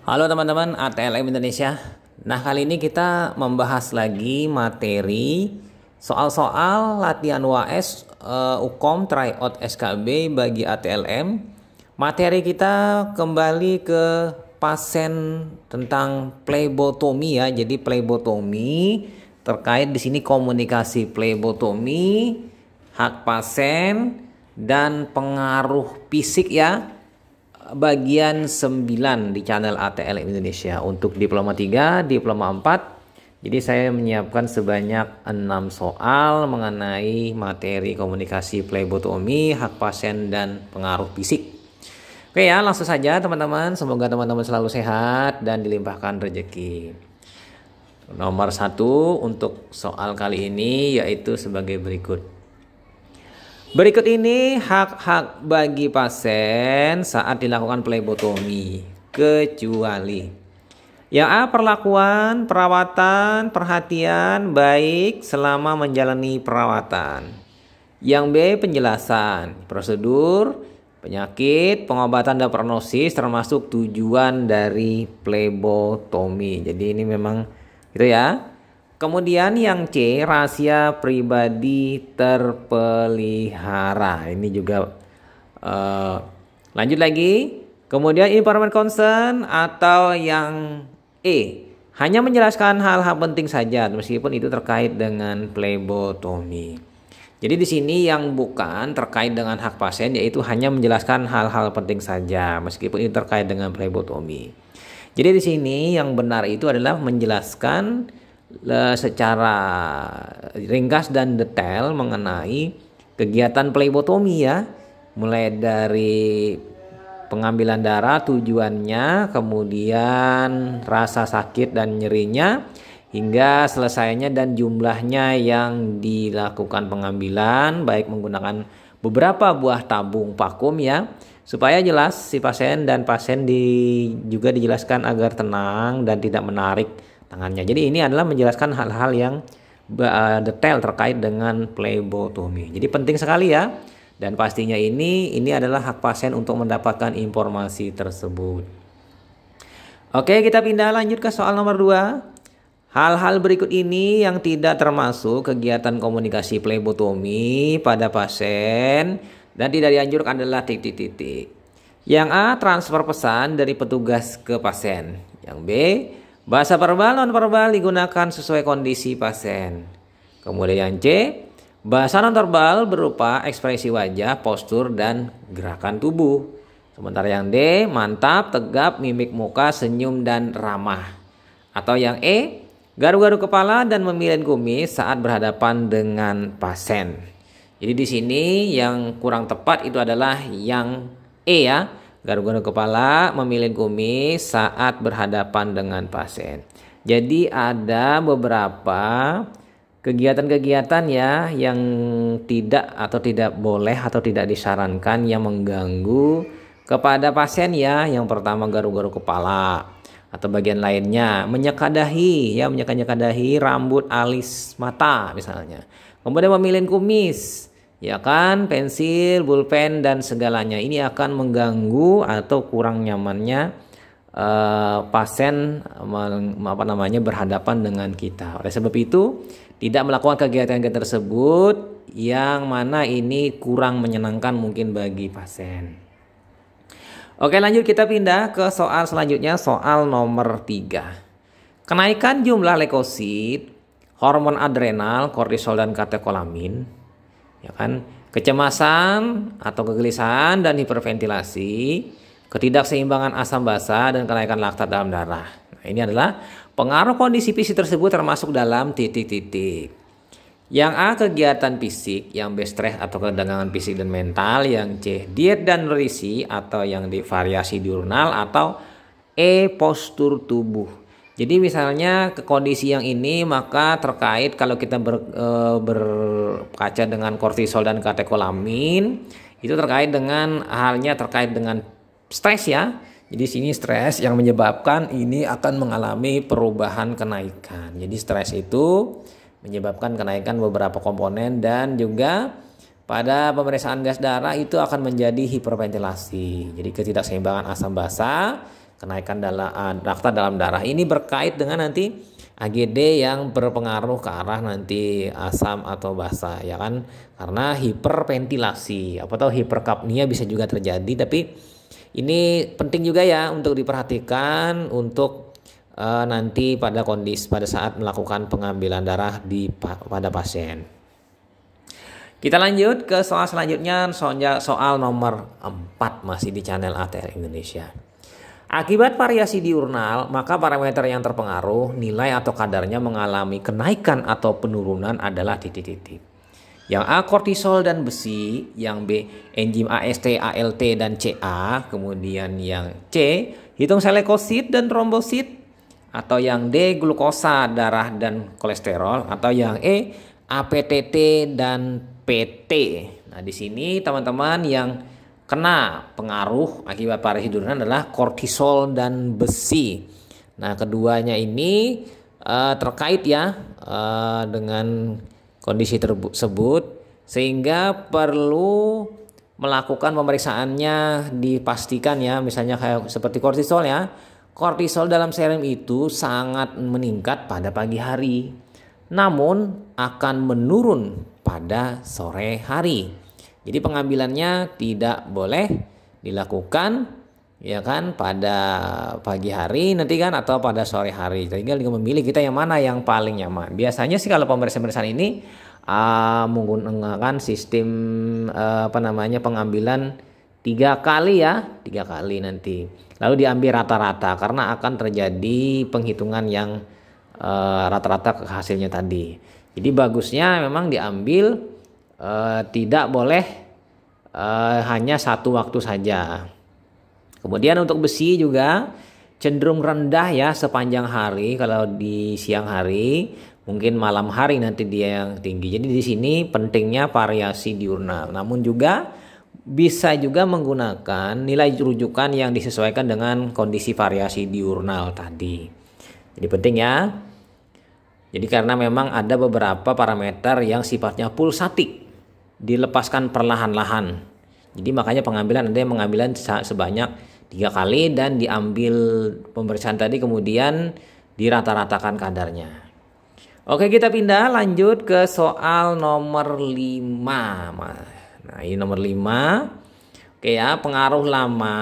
Halo teman-teman ATLM Indonesia. Nah, kali ini kita membahas lagi materi soal-soal latihan UAS UKOM tryout SKB bagi ATLM. Materi kita kembali ke pasien tentang plebotomi ya. Jadi plebotomi terkait di sini komunikasi plebotomi, hak pasien dan pengaruh fisik ya. Bagian 9 di channel ATLM Indonesia untuk diploma 3, diploma 4. Jadi saya menyiapkan sebanyak 6 soal mengenai materi komunikasi plebotomi, hak pasien dan pengaruh fisik. Oke ya, langsung saja teman-teman. Semoga teman-teman selalu sehat dan dilimpahkan rezeki. Nomor 1 untuk soal kali ini yaitu sebagai berikut. Berikut ini hak-hak bagi pasien saat dilakukan plebotomi, kecuali yang A. Perlakuan, perawatan, perhatian baik selama menjalani perawatan. Yang B. Penjelasan, prosedur, penyakit, pengobatan dan prognosis termasuk tujuan dari plebotomi. Jadi ini memang gitu ya. Kemudian yang C, rahasia pribadi terpelihara. Ini juga lanjut lagi. Kemudian information concern atau yang E, hanya menjelaskan hal-hal penting saja meskipun itu terkait dengan plebotomi. Jadi di sini yang bukan terkait dengan hak pasien yaitu hanya menjelaskan hal-hal penting saja meskipun itu terkait dengan plebotomi. Jadi di sini yang benar itu adalah menjelaskan secara ringkas dan detail mengenai kegiatan plebotomi ya, mulai dari pengambilan darah tujuannya, kemudian rasa sakit dan nyerinya, hingga selesainya dan jumlahnya yang dilakukan pengambilan baik menggunakan beberapa buah tabung vakum ya, supaya jelas si pasien dan juga dijelaskan agar tenang dan tidak menarik tangannya. Jadi ini adalah menjelaskan hal-hal yang detail terkait dengan plebotomi. Jadi penting sekali ya. Dan pastinya ini adalah hak pasien untuk mendapatkan informasi tersebut. Oke, kita pindah lanjut ke soal nomor 2. Hal-hal berikut ini yang tidak termasuk kegiatan komunikasi plebotomi pada pasien dan tidak dianjurkan adalah titik-titik. Yang A. Transfer pesan dari petugas ke pasien. Yang B. Bahasa verbal non-verbal digunakan sesuai kondisi pasien. Kemudian yang C, bahasa non-verbal berupa ekspresi wajah, postur, dan gerakan tubuh. Sementara yang D, mantap, tegap, mimik muka, senyum, dan ramah. Atau yang E, garuk-garuk kepala dan memilih kumis saat berhadapan dengan pasien. Jadi di sini yang kurang tepat itu adalah yang E ya. Garuk-garuk kepala, memilih kumis saat berhadapan dengan pasien. Jadi ada beberapa kegiatan-kegiatan ya yang tidak boleh atau tidak disarankan yang mengganggu kepada pasien ya. Yang pertama garuk-garuk kepala atau bagian lainnya, menyekadahi rambut, alis, mata misalnya. Kemudian memilih kumis. Ya kan, pensil, pulpen dan segalanya ini akan mengganggu atau kurang nyamannya pasien berhadapan dengan kita. Oleh sebab itu tidak melakukan kegiatan tersebut yang mana ini kurang menyenangkan mungkin bagi pasien. Oke, lanjut kita pindah ke soal selanjutnya, soal nomor 3. Kenaikan jumlah leukosit, hormon adrenal, kortisol dan katekolamin. Ya kan, kecemasan atau kegelisahan dan hiperventilasi, ketidakseimbangan asam basa dan kenaikan laktat dalam darah. Nah, ini adalah pengaruh kondisi fisik tersebut termasuk dalam titik-titik. Yang A, kegiatan fisik. Yang B, stres atau ketegangan fisik dan mental. Yang C, diet dan nutrisi atau yang D, variasi diurnal. Atau E, postur tubuh. Jadi misalnya ke kondisi yang ini maka terkait kalau kita berkaca dengan kortisol dan katekolamin itu terkait dengan stres ya. Jadi sini stres yang menyebabkan ini akan mengalami perubahan kenaikan. Jadi stres itu menyebabkan kenaikan beberapa komponen dan juga pada pemeriksaan gas darah itu akan menjadi hiperventilasi. Jadi ketidakseimbangan asam basa kenaikan laktat dalam darah. Ini berkait dengan nanti AGD yang berpengaruh ke arah nanti asam atau basa, ya kan, karena hiperventilasi atau hiperkapnia bisa juga terjadi. Tapi ini penting juga ya untuk diperhatikan untuk nanti pada saat melakukan pengambilan darah pada pasien. Kita lanjut ke soal selanjutnya, soal nomor 4 masih di channel ATR Indonesia. Akibat variasi diurnal, maka parameter yang terpengaruh nilai atau kadarnya mengalami kenaikan atau penurunan adalah titik-titik. Yang A kortisol dan besi, yang B enzim AST, ALT dan CA, kemudian yang C hitung sel leukosit dan trombosit, atau yang D glukosa darah dan kolesterol, atau yang E APTT dan PT. Nah, di sini teman-teman yang kena pengaruh akibat variasi diurnal adalah kortisol dan besi. Nah, keduanya ini terkait ya dengan kondisi tersebut, sehingga perlu melakukan pemeriksaannya, dipastikan ya, misalnya kayak seperti kortisol ya. Kortisol dalam serum itu sangat meningkat pada pagi hari, namun akan menurun pada sore hari. Jadi pengambilannya tidak boleh dilakukan ya kan pada pagi hari nanti kan, atau pada sore hari. Tinggal memilih kita yang mana yang paling nyaman. Biasanya sih kalau pemeriksaan ini menggunakan sistem pengambilan 3 kali ya, 3 kali nanti. Lalu diambil rata-rata karena akan terjadi penghitungan yang rata-rata hasilnya tadi. Jadi bagusnya memang diambil tidak boleh hanya satu waktu saja. Kemudian untuk besi juga cenderung rendah ya sepanjang hari. Kalau di siang hari, mungkin malam hari nanti dia yang tinggi. Jadi di sini pentingnya variasi diurnal. Namun juga bisa juga menggunakan nilai rujukan yang disesuaikan dengan kondisi variasi diurnal tadi. Jadi penting ya. Jadi karena memang ada beberapa parameter yang sifatnya pulsatik, dilepaskan perlahan-lahan. Jadi makanya pengambilan ada yang mengambilan sebanyak 3 kali dan diambil pemeriksaan tadi kemudian dirata-ratakan kadarnya. Oke, kita pindah lanjut ke soal nomor 5. Nah, ini nomor 5. Oke ya, pengaruh lama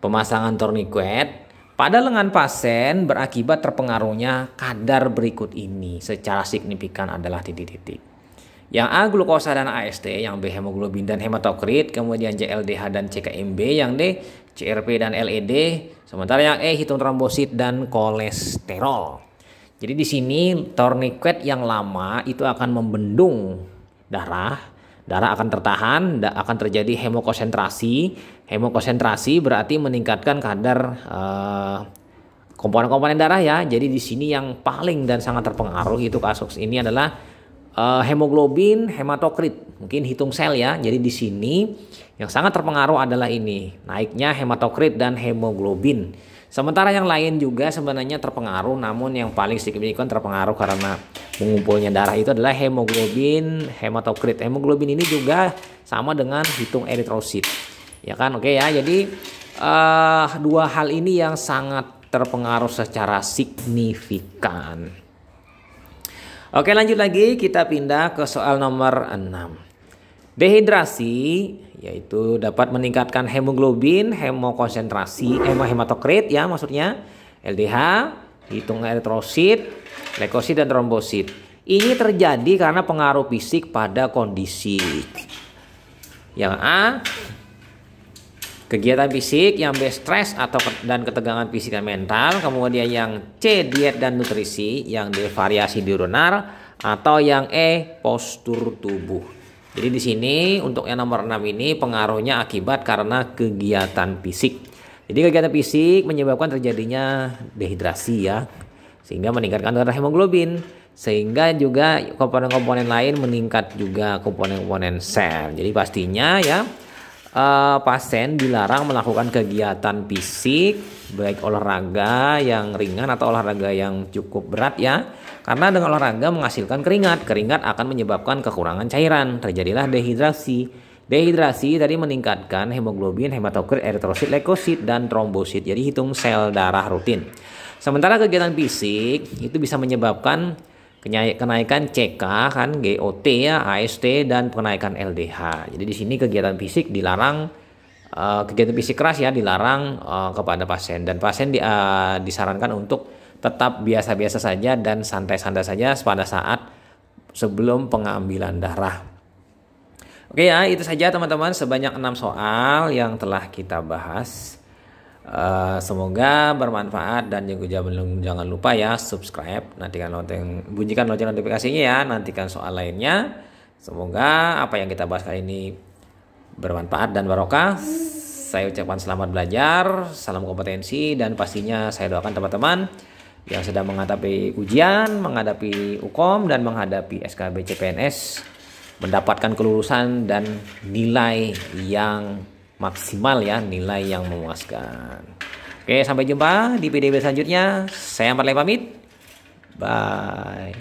pemasangan tourniquet pada lengan pasien berakibat terpengaruhnya kadar berikut ini secara signifikan adalah titik-titik. Yang A glukosa dan AST, yang B hemoglobin dan hematokrit, kemudian C LDH dan CKMB, yang D CRP dan LED, sementara yang E hitung trombosit dan kolesterol. Jadi di sini tourniquet yang lama itu akan membendung darah akan tertahan, akan terjadi hemokonsentrasi. Hemokonsentrasi berarti meningkatkan kadar komponen-komponen darah ya. Jadi di sini yang paling dan sangat terpengaruh itu kasus ini adalah hemoglobin, hematokrit, mungkin hitung sel ya. Jadi di sini yang sangat terpengaruh adalah ini, naiknya hematokrit dan hemoglobin. Sementara yang lain juga sebenarnya terpengaruh, namun yang paling signifikan terpengaruh karena mengumpulnya darah itu adalah hemoglobin, hematokrit. Hemoglobin ini juga sama dengan hitung eritrosit, ya kan? Oke ya. Jadi dua hal ini yang sangat terpengaruh secara signifikan. Oke, lanjut lagi, kita pindah ke soal nomor 6. Dehidrasi yaitu dapat meningkatkan hemoglobin, hematokrit ya maksudnya, LDH, hitung eritrosit, leukosit dan trombosit. Ini terjadi karena pengaruh fisik pada kondisi. Yang A kegiatan fisik, yang B stres dan ketegangan fisik dan mental, kemudian yang C diet dan nutrisi, yang D variasi diurnal, atau yang E postur tubuh. Jadi di sini untuk yang nomor 6 ini pengaruhnya akibat karena kegiatan fisik. Jadi kegiatan fisik menyebabkan terjadinya dehidrasi ya, sehingga meningkatkan kadar hemoglobin, sehingga juga komponen-komponen lain meningkat juga komponen-komponen sel. Jadi pastinya ya pasien dilarang melakukan kegiatan fisik baik olahraga yang ringan atau olahraga yang cukup berat ya, karena dengan olahraga menghasilkan keringat akan menyebabkan kekurangan cairan, terjadilah dehidrasi. Dehidrasi tadi meningkatkan hemoglobin, hematokrit, eritrosit, leukosit, dan trombosit. Jadi hitung sel darah rutin. Sementara kegiatan fisik itu bisa menyebabkan kenaikan CK kan, GOT ya, AST, dan kenaikan LDH. Jadi di sini kegiatan fisik dilarang, kegiatan fisik keras ya dilarang kepada pasien, dan pasien disarankan untuk tetap biasa-biasa saja dan santai-santai saja pada saat sebelum pengambilan darah. Oke ya, itu saja teman-teman, sebanyak 6 soal yang telah kita bahas. Semoga bermanfaat, dan juga jangan lupa ya subscribe, bunyikan lonceng notifikasinya ya, nantikan soal lainnya. Semoga apa yang kita bahas kali ini bermanfaat dan barokah. Saya ucapkan selamat belajar, salam kompetensi, dan pastinya saya doakan teman-teman yang sedang menghadapi ujian, menghadapi UKOM, dan menghadapi SKB CPNS mendapatkan kelulusan dan nilai yang maksimal ya, nilai yang memuaskan. Oke, sampai jumpa di PDB selanjutnya. Saya Marley pamit. Bye.